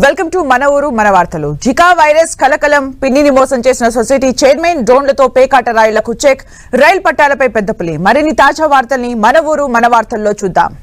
Welcome to మన ఊరు మన వార్తలు. జికా వైరస్ కలకలం, పిన్నిని మోసం చేసిన సొసైటీ చైర్మన్, డ్రోన్లతో పేకాట రాయులకు చెక్, రైలు పట్టాలపై పెద్దపులి. మరిన్ని తాజా వార్తల్ని మన ఊరు మన వార్తల్లో చూద్దాం.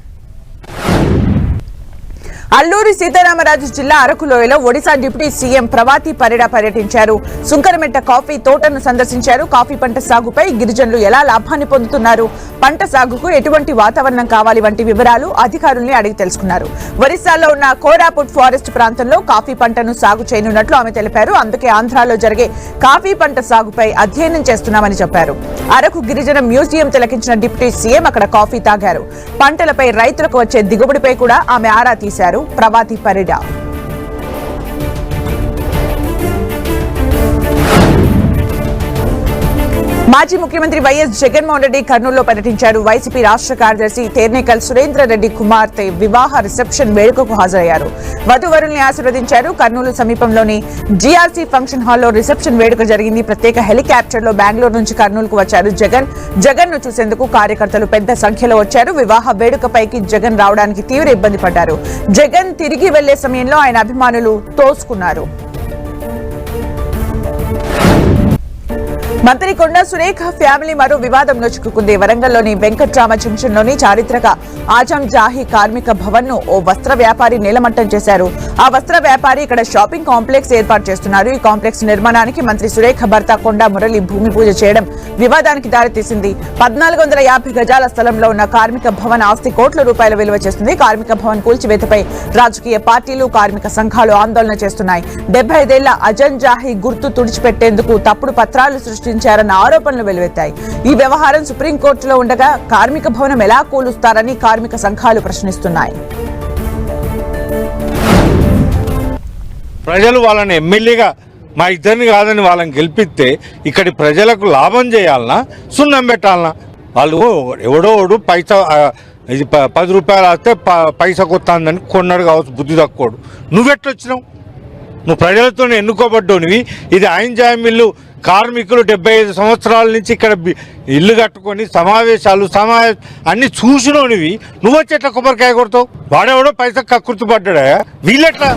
అల్లూరి సీతారామరాజు జిల్లా అరకులోయలో ఒడిశా డిప్యూటీ సీఎం ప్రభాతి పరిడా పర్యటించారు. సుంకరమెట్ట కాఫీ తోటను సందర్శించారు. కాఫీ పంట సాగుపై గిరిజనులు ఎలా లాభాన్ని పొందుతున్నారు, పంట సాగుకు ఎటువంటి వాతావరణం కావాలి వంటి వివరాలు అధికారుల్ని అడిగి తెలుసుకున్నారు. ఒడిశాలో ఉన్న కోరాపుట్ ఫారెస్ట్ ప్రాంతంలో కాఫీ పంటను సాగు చేయనున్నట్లు ఆమె తెలిపారు. అందుకే ఆంధ్రాలో జరిగే కాఫీ పంట సాగుపై అధ్యయనం చేస్తున్నామని చెప్పారు. అరకు గిరిజన మ్యూజియం తిలకించిన డిప్యూటీ సీఎం అక్కడ కాఫీ తాగారు. పంటలపై రైతులకు వచ్చే దిగుబడిపై కూడా ఆమె ఆరా తీశారు. ప్రభాతి పరిడా మాజీ ముఖ్యమంత్రి వైఎస్ జగన్మోహన్ రెడ్డి కర్నూలులో పర్యటించారు. వైసీపీ రాష్ట్ర కార్యదర్శి తేర్నేకల్ సురేంద్ర రెడ్డి కుమార్తె వివాహ రిసెప్షన్ వేడుకకు హాజరయ్యారు. వధువరుల్ని ఆశీర్వదించారు. కర్నూలు సమీపంలోని జీఆర్సీ ఫంక్షన్ హాల్లో రిసెప్షన్ వేడుక జరిగింది. ప్రత్యేక హెలికాప్టర్ లో బెంగళూరు నుంచి కర్నూలుకు వచ్చారు జగన్ ను చూసేందుకు కార్యకర్తలు పెద్ద సంఖ్యలో వచ్చారు. వివాహ వేడుకపైకి జగన్ రావడానికి తీవ్ర ఇబ్బంది పడ్డారు. జగన్ తిరిగి వెళ్లే సమయంలో ఆయన అభిమానులు తోసుకున్నారు. మంత్రి కొండా సురేఖ ఫ్యామిలీ మరో వివాదంలో చిక్కుకుంది. వరంగల్లోని వెంకట్రామ జంక్షన్ లోని చారిత్రక ఆజం జాహీ కార్మిక భవన్ ను ఓ వస్త్ర వ్యాపారి నేలమట్టం చేశారు. ఆ వస్త్ర వ్యాపారి ఇక్కడ షాపింగ్ కాంప్లెక్స్ ఏర్పాటు చేస్తున్నారు. ఈ కాంప్లెక్స్ నిర్మాణానికి మంత్రి సురేఖ భర్త కొండా మురళి భూమి పూజ చేయడం వివాదానికి దారితీసింది. 1450 గజాల స్థలంలో ఉన్న కార్మిక భవన్ ఆస్తి కోట్ల రూపాయల విలువ చేస్తుంది. కార్మిక భవన్ కూల్చివేతపై రాజకీయ పార్టీలు, కార్మిక సంఘాలు ఆందోళన చేస్తున్నాయి. 75 ఏళ్ల అజం జాహీ గుర్తు తుడిచిపెట్టేందుకు తప్పుడు పత్రాలు సృష్టించారన్న ఆరోపణలు వెలువెత్తాయి. ఈ వ్యవహారం సుప్రీంకోర్టులో ఉండగా కార్మిక భవనం ఎలా కూలుస్తారని కార్మిక సంఘాలు ప్రశ్నిస్తున్నాయి. ప్రజలు వాళ్ళని ఎమ్మెల్యేగా మా ఇద్దరిని కాదని వాళ్ళని గెలిపిస్తే ఇక్కడి ప్రజలకు లాభం చేయాలన్నా సున్నం పెట్టాలన్నా? వాళ్ళు ఎవడోడు పైసా ఇది 10 రూపాయలు వస్తే పైసా కొత్తందని కొన్నాడు కావచ్చు, బుద్ధి తక్కువడు. నువ్వెట్లొచ్చినావు? నువ్వు ప్రజలతో ఎన్నుకోబడ్డోనివి. ఇది ఐంజాయం ఇల్లు. కార్మికులు 75 సంవత్సరాల నుంచి ఇక్కడ ఇల్లు కట్టుకొని సమావేశాలు అన్ని చూసినోనివి. నువ్వు వచ్చి ఎట్లా కొబ్బరికాయ కొడతావు? వాడెవడో పైసా కక్కుర్తిపడ్డా? వీళ్ళెట్లా?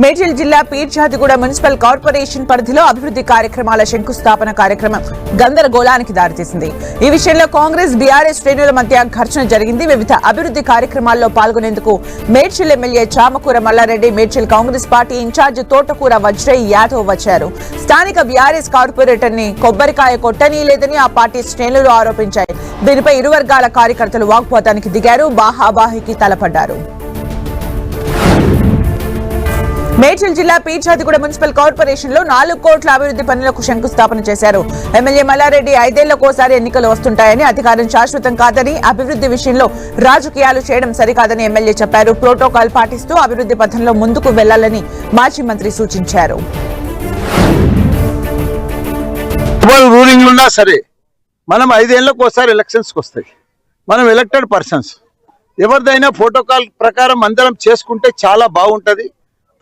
మేడ్చల్ జిల్లా పీర్జాదిగూడ మున్సిపల్ కార్పొరేషన్ పరిధిలో అభివృద్ధి కార్యక్రమాల శంకుస్థాపన కార్యక్రమం గందరగోళానికి దారితీసింది. ఈ విషయంలో కాంగ్రెస్, బీఆర్ఎస్ శ్రేణుల మధ్య ఘర్షణ జరిగింది. వివిధ అభివృద్ధి కార్యక్రమాల్లో పాల్గొనేందుకు Medchal MLA Chamakura Mallareddy, Medchal Congress party incharge Thotakura Vajraiah Yadav వచ్చారు. స్థానిక బీఆర్ఎస్ కార్పొరేటర్ ని కొబ్బరికాయ కొట్టనీయలేదని ఆ పార్టీ శ్రేణులు ఆరోపించాయి. దీనిపై ఇరు వర్గాల కార్యకర్తలు వాగ్వాదానికి దిగారు. బాహాబాహికి తలపడ్డారు. మేడ్చల్ జిల్లా పీర్జాదిగూడ మున్సిపల్ కార్పొరేషన్ లో 4 కోట్ల అభివృద్ధి పనులకు శంకుస్థాపన చేశారు. ఎమ్మెల్యే మల్లారెడ్డి 5 ఏళ్లకోసారి ఎన్నికలు వస్తుంటాయని, అధికారం శాశ్వతం కాదని, అభివృద్ధి విషయంలో రాజకీయాలు చేయడం సరికాదని ఎమ్మెల్యే చెప్పారు. ప్రోటోకాల్ పాటిస్తూ అభివృద్ధి పథంలో ముందుకు వెళ్లాలని మాజీ మంత్రి సూచించారు. రూలింగ్ ఉన్నా సరే మనం 5 ఏళ్లకోసారి ఎలక్షన్స్ వస్తాయి. మనం ఎలక్టెడ్ పర్సన్స్, ఎవరిదైనా ప్రోటోకాల్ ప్రకారం అందరం చేసుకుంటే చాలా బాగుంటది.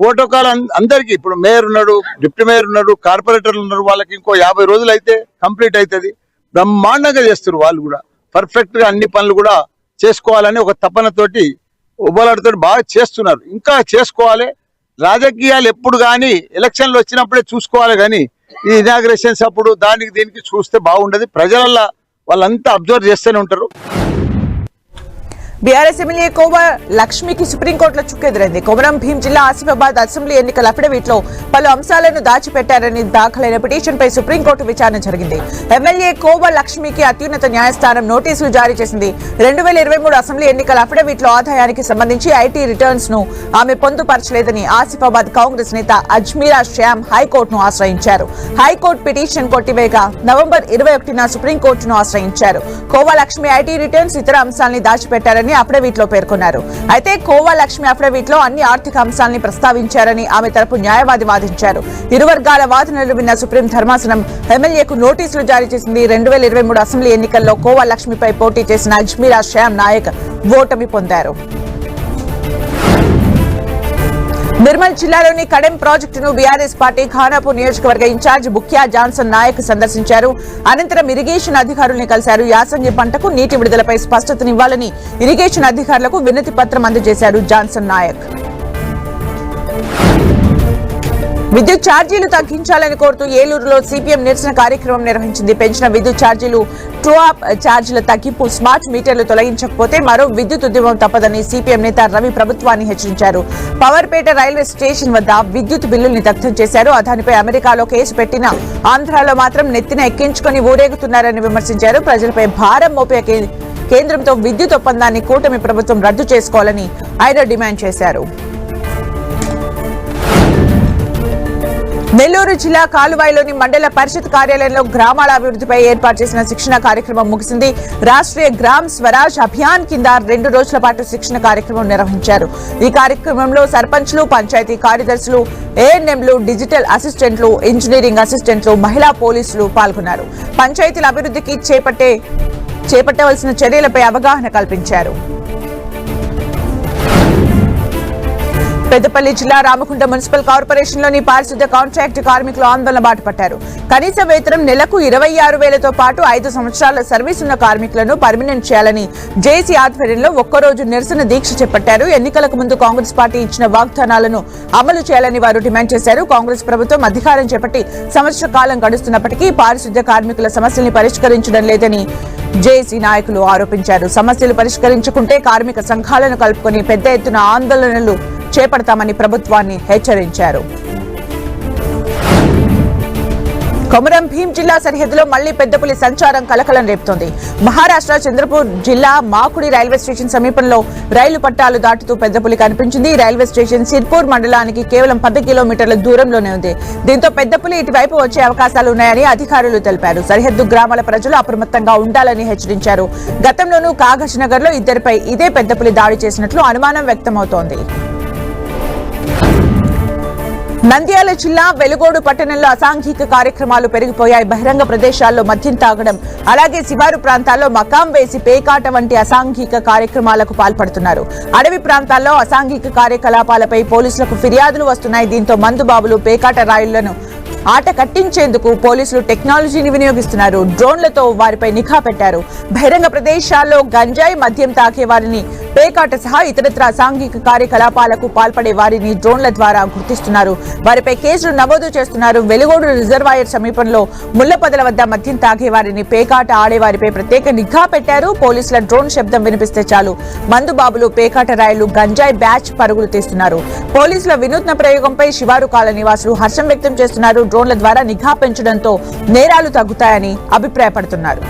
ప్రోటోకాల్ అందరికీ, ఇప్పుడు మేయర్ ఉన్నాడు, డిప్యూటీ మేయర్ ఉన్నాడు, కార్పొరేటర్లు ఉన్నారు, వాళ్ళకి ఇంకో 50 రోజులు అయితే కంప్లీట్ అవుతుంది. బ్రహ్మాండంగా చేస్తారు. వాళ్ళు కూడా పర్ఫెక్ట్ గా అన్ని పనులు కూడా చేసుకోవాలని ఒక తపనతోటి ఉబ్బలాడుతో బాగా చేస్తున్నారు. ఇంకా చేసుకోవాలి. రాజకీయాలు ఎప్పుడు కానీ ఎలక్షన్లు వచ్చినప్పుడే చూసుకోవాలి, కానీ ఈ ఇనాగ్రేషన్స్ అప్పుడు దానికి దీనికి చూస్తే బాగుండదు. ప్రజలల్లో వాళ్ళంతా అబ్జర్వ్ చేస్తూనే ఉంటారు. బీఆర్ఎస్ ఎమ్మెల్యే కోవ లక్ష్మికి సుప్రీంకోర్టులో చుక్కెదురైంది. కొమరం భీం జిల్లా ఆసిఫాబాద్ అసెంబ్లీ ఎన్నికల అఫిడవిట్ లో పలు అంశాలను దాచిపెట్టారని దాఖలైన పిటిషన్ పై సుప్రీంకోర్టు విచారణ జరిగింది. ఎమ్మెల్యే కోవ లక్ష్మికి అత్యున్నత న్యాయస్థానం నోటీసులు జారీ చేసింది. 2023 అసెంబ్లీ ఎన్నికల అఫిడవిట్ లో ఆదాయానికి సంబంధించి ఐటీ రిటర్న్స్ ను ఆమె పొందుపరచలేదని ఆసిఫాబాద్ కాంగ్రెస్ నేత అజ్మీరా శ్యామ్ హైకోర్టును ఆశ్రయించారు. హైకోర్టు పిటిషన్ కొట్టివేయగా నవంబర్ 21న సుప్రీంకోర్టును ఆశ్రయించారు. కోవ లక్ష్మి ఐటీ రిటర్న్స్, ఇతర అంశాలని దాచిపెట్టారని అఫిడవిట్ లో పేర్కొన్నారు. అయితే కోవా లక్ష్మి అఫిడవిట్ లో అన్ని ఆర్థిక అంశాలని ప్రస్తావించారని ఆమె తరపు న్యాయవాది వాదించారు. ఇరు వర్గాల వాదనలు విన్న సుప్రీం ధర్మాసనం ఎమ్మెల్యేకు నోటీసులు జారీ చేసింది. 2023 అసెంబ్లీ ఎన్నికల్లో కోవా లక్ష్మిపై పోటీ చేసిన అజ్మీరా శ్యామ్ నాయక్ ఓటమి పొందారు. నిర్మల్ జిల్లాలోని కడెం ప్రాజెక్టును బీఆర్ఎస్ పార్టీ ఖానాపూర్ నియోజకవర్గ ఇన్ఛార్జ్ బుక్యా జాన్సన్ నాయక్ సందర్శించారు. అనంతరం ఇరిగేషన్ అధికారులను కలిశారు. యాసంగి పంటకు నీటి విడుదలపై స్పష్టతనివ్వాలని ఇరిగేషన్ అధికారులకు వినతి పత్రం అందజేశారు జాన్సన్ నాయక్. విద్యుత్ ఛార్జీలు తగ్గించాలని కోరుతూ ఏలూరులో సిపిఎం నిరసన కార్యక్రమం నిర్వహించింది. పెంచిన విద్యుత్ ఛార్జీలు, ట్రూ అప్ ఛార్జీల తగ్గింపు, స్మార్ట్ మీటర్లు తొలగించకపోతే మరో విద్యుత్ ఉద్యమం తప్పదని సిపిఎం నేత రవి ప్రభుత్వాన్ని హెచ్చరించారు. పవర్పేట రైల్వే స్టేషన్ వద్ద విద్యుత్ బిల్లుల్ని దగ్ధం చేశారు. దానిపై అమెరికాలో కేసు పెట్టిన ఆంధ్రాలో మాత్రం నెత్తిన ఎక్కించుకుని ఊరేగుతున్నారని విమర్శించారు. ప్రజలపై భారం మోపే కేంద్రంతో విద్యుత్ ఒప్పందాన్ని కూటమి ప్రభుత్వం రద్దు చేసుకోవాలని ఆయన డిమాండ్ చేశారు. నెల్లూరు జిల్లా కాలువాయిలోని మండల పరిషత్ కార్యాలయంలో గ్రామాల అభివృద్ధిపై ఏర్పాటు చేసిన శిక్షణ కార్యక్రమం ముగిసింది. రాష్ట్రీయ గ్రామ్ స్వరాజ్ అభియాన్ కింద 2 రోజుల పాటు శిక్షణ కార్యక్రమం నిర్వహించారు. ఈ కార్యక్రమంలో సర్పంచ్లు, పంచాయతీ కార్యదర్శులు, ఏఎన్ఎంలు, డిజిటల్ అసిస్టెంట్లు, ఇంజనీరింగ్ అసిస్టెంట్లు, మహిళా పోలీసులు పాల్గొన్నారు. పంచాయతీల అభివృద్ధికి చేపట్టవలసిన చర్యలపై అవగాహన కల్పించారు. పెద్దపల్లి జిల్లా రామకుంట మున్సిపల్ కార్పొరేషన్లోని పారిశుద్ధ్య కాంట్రాక్ట్ కార్మికులు ఆందోళన బాటపట్టారు. కనీస వేతనం నెలకు 26,000తో పాటు 5 సంవత్సరాల సర్వీస్ ఉన్న కార్మికులను పర్మినెంట్ చేయాలని జేసీ ఆధ్వర్యంలో ఒక్కరోజు నిరసన దీక్ష చేపట్టారు. ఎన్నికలకు ముందు కాంగ్రెస్ పార్టీ ఇచ్చిన వాగ్దానాలను అమలు చేయాలని వారు డిమాండ్ చేశారు. కాంగ్రెస్ ప్రభుత్వం అధికారం చేపట్టి సంవత్సర కాలం గడుస్తున్నప్పటికీ పారిశుద్ధ్య కార్మికుల సమస్యల్ని పరిష్కరించడం లేదని జేసీ నాయకులు ఆరోపించారు. సమస్యలు పరిష్కరించుకుంటే కార్మిక సంఘాలను కలుపుకొని పెద్ద ఎత్తున ఆందోళనలు చేపడతామని ప్రభుత్వాన్ని హెచ్చరించారు. కొమరం భీం జిల్లా సరిహద్దులో మళ్లీ పెద్దపులి సంచారం కలకలం రేపుతోంది. మహారాష్ట్ర చంద్రపూర్ జిల్లా మాకుడి రైల్వే స్టేషన్ సమీపంలో రైలు పట్టాలు దాటుతూ పెద్దపులి కనిపించింది. రైల్వే స్టేషన్ సిర్పూర్ మండలానికి కేవలం 10 కిలోమీటర్ల దూరంలోనే ఉంది. దీంతో పెద్దపులి ఇటువైపు వచ్చే అవకాశాలు ఉన్నాయని అధికారులు తెలిపారు. సరిహద్దు గ్రామాల ప్రజలు అప్రమత్తంగా ఉండాలని హెచ్చరించారు. గతంలోనూ కాగజ్ నగర్ లో ఇద్దరిపై ఇదే పెద్దపులి దాడి చేసినట్లు అనుమానం వ్యక్తమవుతోంది. నంద్యాల జిల్లా వెలుగోడు పట్టణంలో అసాంఘిక కార్యక్రమాలు పెరిగిపోయాయి. బహిరంగ ప్రదేశాల్లో మద్యం తాగడం, అలాగే శివారు ప్రాంతాల్లో మకాం వేసి పేకాట వంటి అసాంఘిక కార్యక్రమాలకు పాల్పడుతున్నారు. అడవి ప్రాంతాల్లో అసాంఘిక కార్యకలాపాలపై పోలీసులకు ఫిర్యాదులు వస్తున్నాయి. దీంతో మందుబాబులు పేకాట రాయుళ్లను ఆట కట్టించేందుకు పోలీసులు టెక్నాలజీని వినియోగిస్తున్నారు. డ్రోన్లతో వారిపై నిఘా పెట్టారు. బహిరంగ ప్రదేశాల్లో గంజాయి, మద్యం తాకే వారిని, పేకాట సహా ఇతరత్ర అసాంఘిక కార్యకలాపాలకు పాల్పడే వారిని డ్రోన్ల ద్వారా గుర్తిస్తున్నారు. వారిపై కేసులు నమోదు చేస్తున్నారు. వెలుగోడు రిజర్వాయర్ సమీపంలో ముళ్లపొదల వద్ద మద్యం తాగే వారిని, పేకాట ఆడేవారిపై ప్రత్యేక నిఘా పెట్టారు. పోలీసుల డ్రోన్ శబ్దం వినిపిస్తే చాలు మందుబాబులు, పేకాట రాయలు, గంజాయి బ్యాచ్ పరుగులు తీస్తున్నారు. పోలీసుల వినూత్న ప్రయోగంపై శివారు కాలనీ వాసులు హర్షం వ్యక్తం చేస్తున్నారు. డ్రోన్ల ద్వారా నిఘా పెంచడంతో నేరాలు తగ్గుతాయని అభిప్రాయపడుతున్నారు.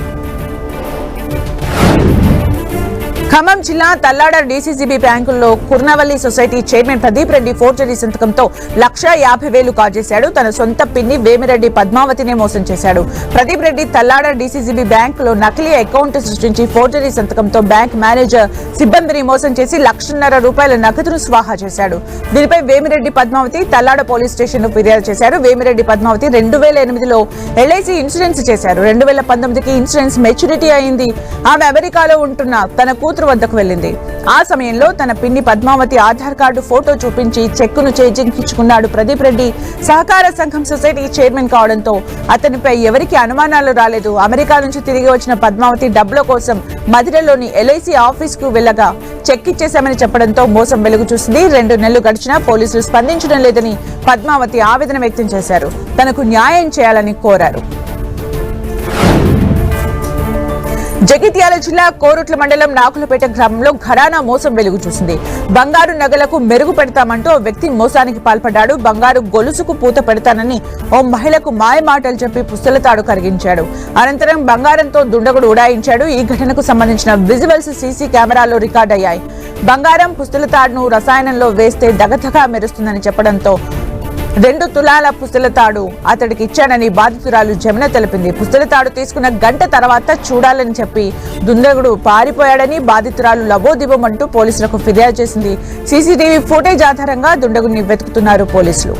ఖమ్మం జిల్లా తల్లాడ డీసీసీబీ బ్యాంకుల్లో Kurnavalli society chairman Pradeep Reddy forgery సంతకంతో 1,50,000 కాజేశాడు. తన సొంత పిన్ని వేమిరెడ్డి పద్మావతినే మోసం చేశాడు. ప్రదీప్ రెడ్డి తల్లాడ డీసీసీబీ బ్యాంకులో నకిలీ అకౌంట్ సృష్టించి ఫోర్జరీ సంతకంతో బ్యాంక్ మేనేజర్ సిబ్బందిని మోసం చేసి ₹1,50,000 నగదును స్వాహా చేశాడు. దీనిపై వేమిరెడ్డి పద్మావతి తల్లాడ పోలీస్ స్టేషన్ ఫిర్యాదు చేశారు. వేమిరెడ్డి పద్మావతి 2008లో ఎల్ఐసి ఇన్సూరెన్స్ చేశారు. 2019కి ఇన్సూరెన్స్ మెచ్యూరిటీ అయింది. ఆమె అమెరికాలో ఉంటున్న తన కూతురు వద్దకు వెళ్లింది. ఆ సమయంలో తన పిన్ని పద్మావతి ఆధార్ కార్డు ఫోటో చూపించి చెక్కును చేజించుకున్నాడు. ప్రదీప్ రెడ్డి సహకార సంఘం సొసైటీ చైర్మన్ కావడంతో అతనిపై ఎవరికి అనుమానాలు రాలేదు. అమెరికా నుంచి తిరిగి వచ్చిన పద్మావతి డబ్బుల కోసం మధిరలోని ఎల్ఐసి ఆఫీస్ కు వెళ్లగా చెక్ ఇచ్చేశామని చెప్పడంతో మోసం వెలుగు చూసింది. 2 నెలలు గడిచినా పోలీసులు స్పందించడం లేదని పద్మావతి ఆవేదన వ్యక్తం చేశారు. తనకు న్యాయం చేయాలని కోరారు. జగిత్యాల జిల్లా కోరుట్ల మండలం నాకులపేట గ్రామంలో ఘరానా మోసం వెలుగు చూసింది. బంగారు నగలకు మెరుగు పెడతామంటూ ఓ వ్యక్తి మోసానికి పాల్పడ్డాడు. బంగారు గొలుసుకు పూత పెడతానని ఓ మహిళకు మాయమాటలు చెప్పి పుస్తలతాడు కరిగించాడు. అనంతరం బంగారంతో దుండగుడు ఉడాయించాడు. ఈ ఘటనకు సంబంధించిన విజువల్స్ సీసీ కెమెరాలో రికార్డయ్యాయి. బంగారం పుస్తలతాడును రసాయనంలో వేస్తే దగదగా మెరుస్తుందని చెప్పడంతో 2 తులాల పుస్తలతాడు అతడికి ఇచ్చానని బాధితురాలు జమున తెలిపింది. పుస్తలతాడు తీసుకున్న గంట తర్వాత చూడాలని చెప్పి దుండగుడు పారిపోయాడని బాధితురాలు లబోదిబోమంటూ పోలీసులకు ఫిర్యాదు చేసింది. సీసీటీవీ ఫుటేజ్ ఆధారంగా దుండగుడిని వెతుకుతున్నారు పోలీసులు.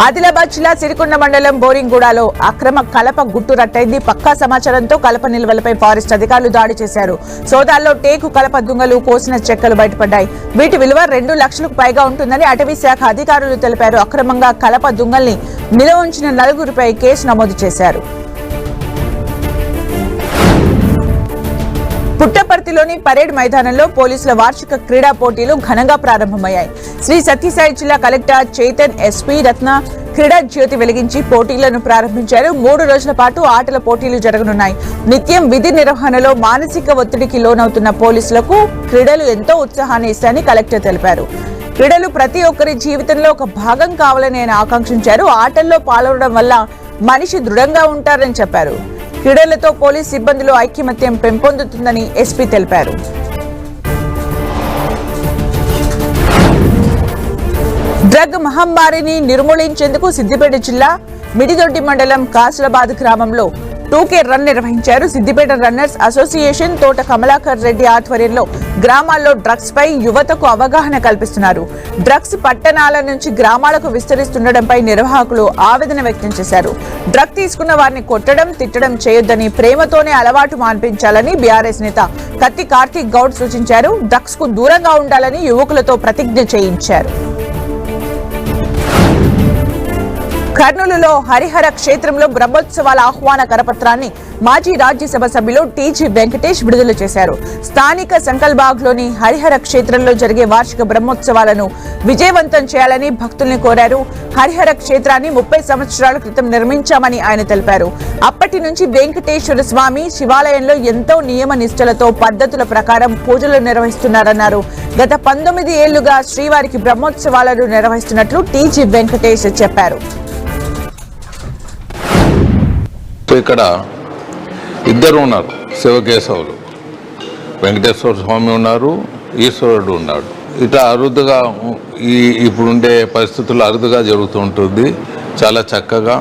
ఆదిలాబాద్ జిల్లా సిరికొండ మండలం బోరింగూడలో అక్రమ కలప గుట్టు రట్టయింది. పక్కా సమాచారంతో కలప నిల్వలపై ఫారెస్ట్ అధికారులు దాడి చేశారు. సోదాల్లో టేకు కలప దుంగలు, కోసిన చెక్కలు బయటపడ్డాయి. వీటి విలువ 2 లక్షలకు పైగా ఉంటుందని అటవీ శాఖ అధికారులు తెలిపారు. అక్రమంగా కలప దుంగల్ని నిల్వ ఉంచిన 4గురిపై కేసు నమోదు చేశారు. పుట్టపర్తిలోని పరేడ్ మైదానంలో పోలీసుల వార్షిక క్రీడా పోటీలు ఘనంగా ప్రారంభమయ్యాయి. శ్రీ సత్యసాయి జిల్లా కలెక్టర్ చేతన్ ఎస్పీ రత్న క్రీడా జ్యోతి వెలిగించి పోటీలను ప్రారంభించారు. 3 రోజుల పాటు ఆటల పోటీలు జరగనున్నాయి. నిత్యం విధి నిర్వహణలో మానసిక ఒత్తిడికి లోనవుతున్న పోలీసులకు క్రీడలు ఎంతో ఉత్సాహాన్ని ఇస్తాయని కలెక్టర్ తెలిపారు. క్రీడలు ప్రతి ఒక్కరి జీవితంలో ఒక భాగం కావాలని ఆయన ఆకాంక్షించారు. ఆటల్లో పాల్గొనడం వల్ల మనిషి దృఢంగా ఉంటారని చెప్పారు. క్రీడలతో పోలీస్ సిబ్బందిలో ఐకమత్యం పెంపొందుతుందని ఎస్పీ తెలిపారు. డ్రగ్ మహమ్మారిని నిర్మూలించేందుకు సిద్దిపేట జిల్లా మిడిదొడ్డి మండలం కాసులబాద్ గ్రామంలో 2K రన్ నిర్వహించారు. సిద్దిపేట రన్నర్స్ అసోసియేషన్ తోట కమలాకర్ రెడ్డి ఆధ్వర్యంలో గ్రామాల్లో డ్రగ్స్ పై యువతకు అవగాహన కల్పిస్తున్నారు. డ్రగ్స్ పట్టణాల నుంచి గ్రామాలకు విస్తరిస్తుండటంపై నిర్వాహకులు ఆవేదన వ్యక్తం చేశారు. డ్రగ్ తీసుకున్న వారిని కొట్టడం, తిట్టడం చేయొద్దని, ప్రేమతోనే అలవాటు మాన్పించాలని బీఆర్ఎస్ నేత కత్తి కార్తీక్ గౌడ్ సూచించారు. డ్రగ్స్ కు దూరంగా ఉండాలని యువకులతో ప్రతిజ్ఞ చేయించారు. కర్నూలులో హరిహర క్షేత్రంలో బ్రహ్మోత్సవాల ఆహ్వాన కరపత్రాన్ని మాజీ రాజ్యసభ సభ్యులు టీజీ వెంకటేష్ విడుదల చేశారు. స్థానిక సంకల్బాగ్లోని హరిహర క్షేత్రంలో జరిగే వార్షిక బ్రహ్మోత్సవాలను విజయవంతం చేయాలని భక్తుల్ని కోరారు. హరిహర క్షేత్రాన్ని 30 సంవత్సరాల క్రితం నిర్మించామని ఆయన తెలిపారు. అప్పటి నుంచి వెంకటేశ్వర స్వామి శివాలయంలో ఎంతో నియమ నిష్టలతో పద్ధతుల ప్రకారం పూజలు నిర్వహిస్తున్నారన్నారు. గత 19 ఏళ్లుగా శ్రీవారికి బ్రహ్మోత్సవాలను నిర్వహిస్తున్నట్లు టీజీ వెంకటేష్ చెప్పారు. ఇక్కడ ఇద్దరు ఉన్నారు శివకేశవులు, వెంకటేశ్వర స్వామి ఉన్నారు, ఈశ్వరుడు ఉన్నాడు. ఇట్లా అరుదుగా ఇప్పుడుండే పరిస్థితుల్లో అరుదుగా జరుగుతుంటుంది. చాలా చక్కగా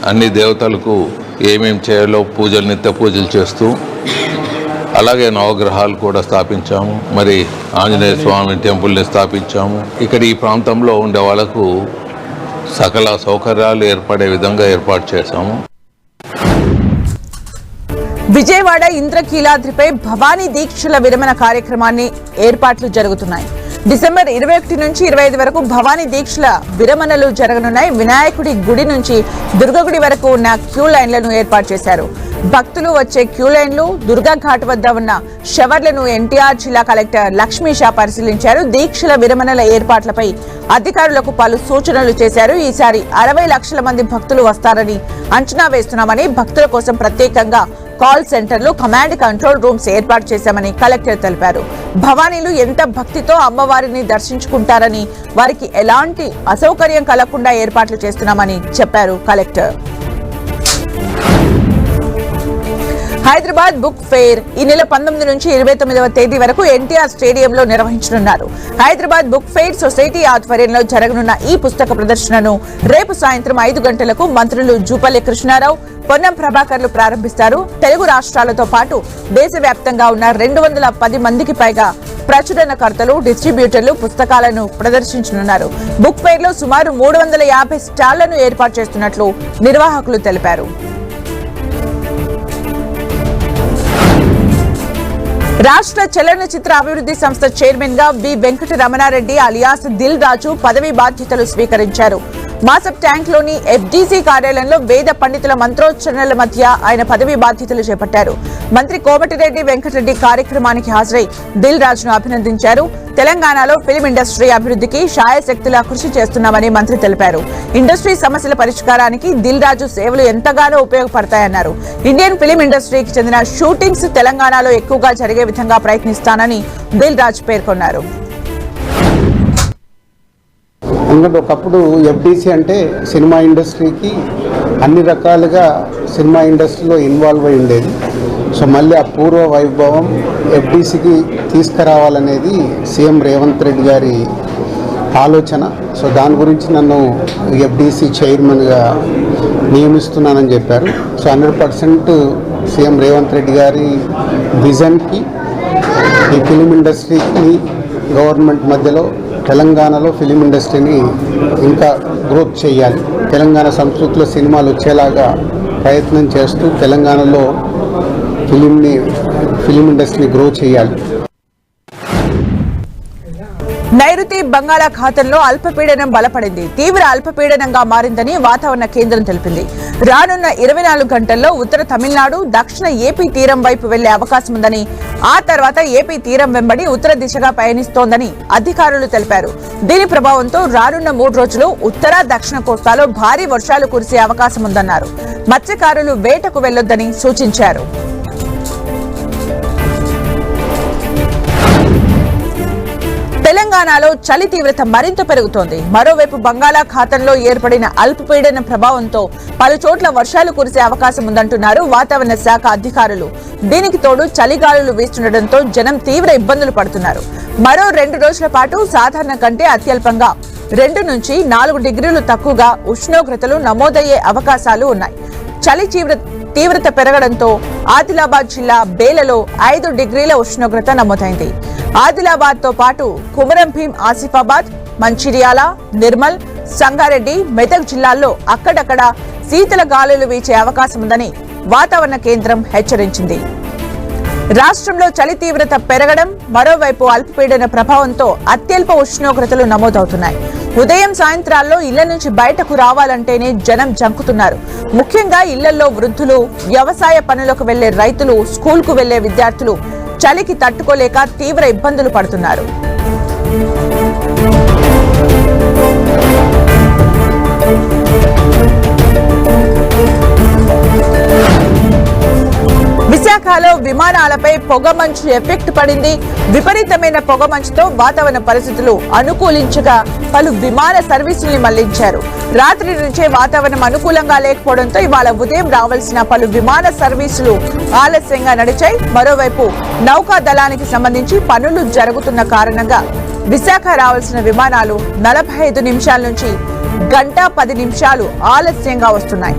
అన్ని దేవతలకు ఏమేమి చేయాలో పూజలు, నిత్య పూజలు చేస్తూ, అలాగే నవగ్రహాలు కూడా స్థాపించాము. మరి ఆంజనేయ స్వామి టెంపుల్ని స్థాపించాము. ఇక్కడ ఈ ప్రాంతంలో ఉండే వాళ్ళకు సకల సౌకర్యాలు ఏర్పడే విధంగా ఏర్పాటు చేశాము. విజయవాడ ఇంద్రకీలాద్రిపై భవానీ దీక్షల విరమణ కార్యక్రమాన్ని ఏర్పాట్లు జరుగుతున్నాయి. డిసెంబర్ 21 నుంచి 25 వరకు భవానీ దీక్షల విరమణలు జరగనున్నాయి. వినాయకుడి గుడి నుంచి దుర్గగుడి వరకు ఉన్న క్యూ లైన్లను ఏర్పాటు చేశారు. భక్తులు వచ్చే క్యూ లైన్లు, దుర్గా ఘాట్ వద్ద ఉన్న షవర్లను ఎన్టీఆర్ జిల్లా కలెక్టర్ లక్ష్మీ షా పరిశీలించారు. దీక్షల విరమణల ఏర్పాట్లపై అధికారులకు పలు సూచనలు చేశారు. ఈసారి 60 లక్షల మంది భక్తులు వస్తారని అంచనా వేస్తున్నామని, భక్తుల కోసం ప్రత్యేకంగా కాల్ సెంటర్లు, కమాండ్ కంట్రోల్ రూమ్స్ ఏర్పాటు చేశామని కలెక్టర్ తెలిపారు. భవానీలు ఎంత భక్తితో అమ్మవారిని దర్శించుకుంటారని, వారికి ఎలాంటి అసౌకర్యం కలగకుండా ఏర్పాట్లు చేస్తున్నామని చెప్పారు కలెక్టర్. హైదరాబాద్ బుక్ ఫెయిర్ ఈ నెల 19 నుంచి 29వ తేదీ వరకు ఎన్టీఆర్ స్టేడియంలో నిర్వహించనున్నారు. హైదరాబాద్ బుక్ ఫెయిర్ సొసైటీ ఆధ్వర్యంలో జరగనున్న ఈ పుస్తక ప్రదర్శనను రేపు సాయంత్రం 5 గంటలకు మంత్రులు జూపల్లి కృష్ణారావు, పొన్నం ప్రభాకర్లు ప్రారంభిస్తారు. తెలుగు రాష్ట్రాలతో పాటు దేశవ్యాప్తంగా ఉన్న 210 మందికి పైగా ప్రచురణకర్తలు, డిస్ట్రిబ్యూటర్లు పుస్తకాలను ప్రదర్శించనున్నారు. బుక్ ఫెయిర్ లో సుమారు 350 స్టాళ్లను ఏర్పాటు చేస్తున్నట్లు నిర్వాహకులు తెలిపారు. రాష్ట్ర చలనచిత్ర అభివృద్ధి సంస్థ చైర్మన్ గా వి వెంకట రమణారెడ్డి అలియాస్ దిల్ రాజు పదవి బాధ్యతలు స్వీకరించారు. మాసప్ ట్యాంక్ లోని ఎఫ్డీసీ కార్యాలయంలో వేద పండితుల మంత్రోచ్చరణల మధ్య ఆయన పదవి బాధ్యతలు చేపట్టారు. మంత్రి కోమటిరెడ్డి వెంకటరెడ్డి కార్యక్రమానికి హాజరై దిల్ రాజును అభినందించారు. తెలంగాణలో ఫిల్మ్ ఇండస్ట్రీ అభివృద్ధికి శాయశక్తులా కృషి చేస్తున్నామని మంత్రి తెలిపారు. ఇండస్ట్రీ సమస్యల పరిష్కారానికి దిల్ రాజు సేవలు ఎంతగానో ఉపయోగపడతాయన్నారు. ఇండియన్ ఫిల్మ్ ఇండస్ట్రీకి చెందిన షూటింగ్స్ తెలంగాణలో ఎక్కువగా జరిగే విధంగా ప్రయత్నిస్తానని దిల్ రాజు పేర్కొన్నారు. ఎందుకంటే ఒకప్పుడు ఎఫ్డీసీ అంటే సినిమా ఇండస్ట్రీకి అన్ని రకాలుగా సినిమా ఇండస్ట్రీలో ఇన్వాల్వ్ అయి ఉండేది. సో మళ్ళీ ఆ పూర్వ వైభవం ఎఫ్డీసీకి తీసుకురావాలనేది సీఎం రేవంత్ రెడ్డి గారి ఆలోచన. సో దాని గురించి నన్ను ఎఫ్డీసీ చైర్మన్గా నియమిస్తున్నానని చెప్పారు. సో 100% సీఎం రేవంత్ రెడ్డి గారి విజన్కి ఈ ఫిలిం ఇండస్ట్రీకి గవర్నమెంట్ మధ్యలో తెలంగాణలో ఫిలిం ఇండస్ట్రీని ఇంకా గ్రోత్ చేయాలి, తెలంగాణ సంస్కృతిలో సినిమాలు వచ్చేలాగా ప్రయత్నం చేస్తూ తెలంగాణలో ఫిలిం ఇండస్ట్రీని గ్రో చేయాలి. నైరుతి బంగాళాఖాతంలో అల్పపీడనం బలపడింది. తీవ్ర అల్పపీడనంగా మారిందని వాతావరణ కేంద్రం తెలిపింది. రానున్న 24 గంటల్లో ఉత్తర తమిళనాడు, దక్షిణ ఏపీ తీరం వైపు వెళ్లే అవకాశం ఉందని, ఆ తర్వాత ఏపీ తీరం వెంబడి ఉత్తర దిశగా పయనిస్తోందని అధికారులు తెలిపారు. దీని ప్రభావంతో రానున్న 3 రోజులు ఉత్తర, దక్షిణ కోస్తాలో భారీ వర్షాలు కురిసే అవకాశం ఉందన్నారు. మత్స్యకారులు వేటకు వెళ్లొద్దని సూచించారు. తెలంగాణలో చలి తీవ్రత మరింత పెరుగుతోంది. మరోవైపు బంగాళాఖాతంలో ఏర్పడిన అల్పపీడన ప్రభావంతో పలు చోట్ల వర్షాలు కురిసే అవకాశం ఉందంటున్నారు వాతావరణ శాఖ అధికారులు. దీనికి తోడు చలిగాలులు వీస్తుండటంతో జనం తీవ్ర ఇబ్బందులు పడుతున్నారు. మరో 2 రోజుల పాటు సాధారణ కంటే అత్యల్పంగా 2 నుంచి 4 డిగ్రీలు తక్కువగా ఉష్ణోగ్రతలు నమోదయ్యే అవకాశాలు ఉన్నాయి. చలి తీవ్రత పెరగడంతో ఆదిలాబాద్ జిల్లా బేలలో 5 డిగ్రీల ఉష్ణోగ్రత నమోదైంది. ఆదిలాబాద్ తో పాటు కుమరం భీం, ఆసిఫాబాద్, మంచిర్యాల, నిర్మల్, సంగారెడ్డి, మెదక్ జిల్లాల్లో అక్కడక్కడ శీతల గాలులు వీచే అవకాశం ఉందని వాతావరణ కేంద్రం హెచ్చరించింది. రాష్ట్రంలో చలి తీవ్రత పెరగడం, మరోవైపు అల్పపీడన ప్రభావంతో అత్యల్ప ఉష్ణోగ్రతలు నమోదవుతున్నాయి. ఉదయం, సాయంత్రాల్లో ఇళ్ల నుంచి బయటకు రావాలంటేనే జనం జంకుతున్నారు. ముఖ్యంగా ఇళ్లలో వృద్ధులు, వ్యవసాయ పనులకు వెళ్లే రైతులు, స్కూల్కు వెళ్లే విద్యార్థులు చలికి తట్టుకోలేక తీవ్ర ఇబ్బందులు పడుతున్నారు. విశాఖలో విమానాలపై పొగమంచు ఎఫెక్ట్ పడింది. విపరీతమైన పొగమంచుతో వాతావరణ పరిస్థితులు అనుకూలించగా పలు విమాన సర్వీసుల్ని మళ్లించారు. రాత్రి నుంచే వాతావరణం అనుకూలంగా లేకపోవడంతో ఇవాళ ఉదయం రావాల్సిన పలు విమాన సర్వీసులు ఆలస్యంగా నడిచాయి. మరోవైపు నౌకా దళానికి సంబంధించి పనులు జరుగుతున్న కారణంగా విశాఖ రావాల్సిన విమానాలు 45 నిమిషాల నుంచి 1:10 నిమిషాలు ఆలస్యంగా వస్తున్నాయి.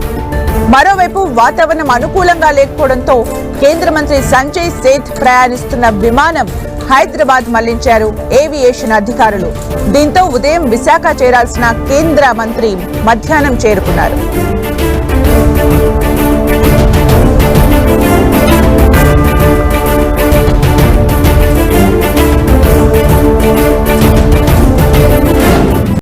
మరోవైపు వాతావరణం అనుకూలంగా లేకపోవడంతో కేంద్ర మంత్రి సంజయ్ సేథ్ ప్రయాణిస్తున్న విమానం హైదరాబాద్ మళ్లించారు ఏవియేషన్ అధికారులు. దీంతో ఉదయం విశాఖ చేరాల్సిన కేంద్ర మంత్రి మధ్యాహ్నం చేరుకున్నారు.